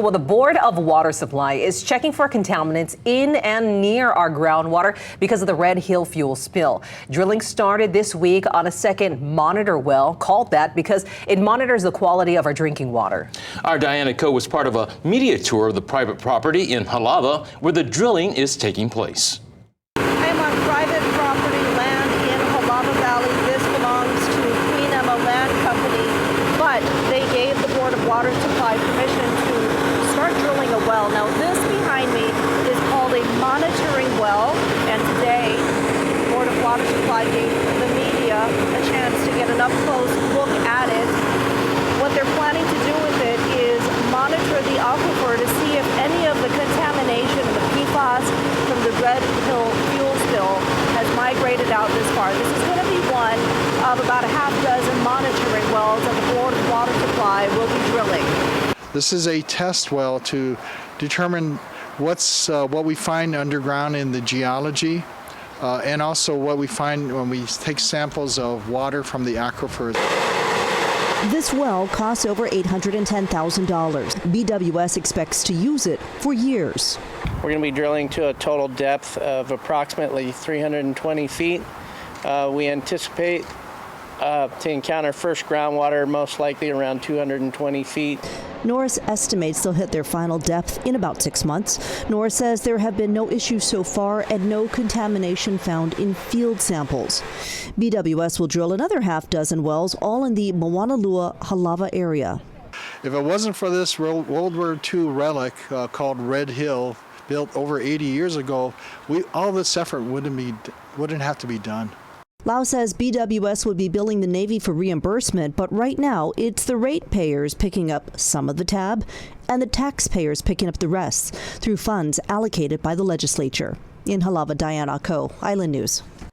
Well, the Board of Water Supply is checking for contaminants in and near our groundwater because of the Red Hill fuel spill. Drilling started this week on a second monitor well, called that because it monitors the quality of our drinking water. Our Diane was part of a media tour of the private property in Halava where the drilling is taking place. I am on private property land in Halava Valley. This belongs to Queen Emma Land Company, but they gave the Board of Water Supply permission to start drilling a well. Now this behind me is called a monitoring well, and today the Board of Water Supply gave the media a chance to get an up-close look at it. What they're planning to do with it is monitor the aquifer to see if any of the contamination and the PFAS from the Red Hill fuel spill has migrated out this far. This is going to be one of about a half dozen monitoring wells that the Board of Water Supply will be drilling. This is a test well to determine what we find underground in the geology and also what we find when we take samples of water from the aquifers. This well costs over $810,000. BWS expects to use it for years. We're going to be drilling to a total depth of approximately 320 feet. We anticipate to encounter first groundwater most likely around 220 feet. Norris estimates they'll hit their final depth in about 6 months. Norris says there have been no issues so far and no contamination found in field samples. BWS will drill another half dozen wells, all in the Mawanalua Halava area. If it wasn't for this World War II relic called Red Hill, built over 80 years ago, all this effort wouldn't have to be done. Lau says BWS would be billing the Navy for reimbursement, but right now it's the ratepayers picking up some of the tab and the taxpayers picking up the rest through funds allocated by the legislature. In Halava, Diane, Island News.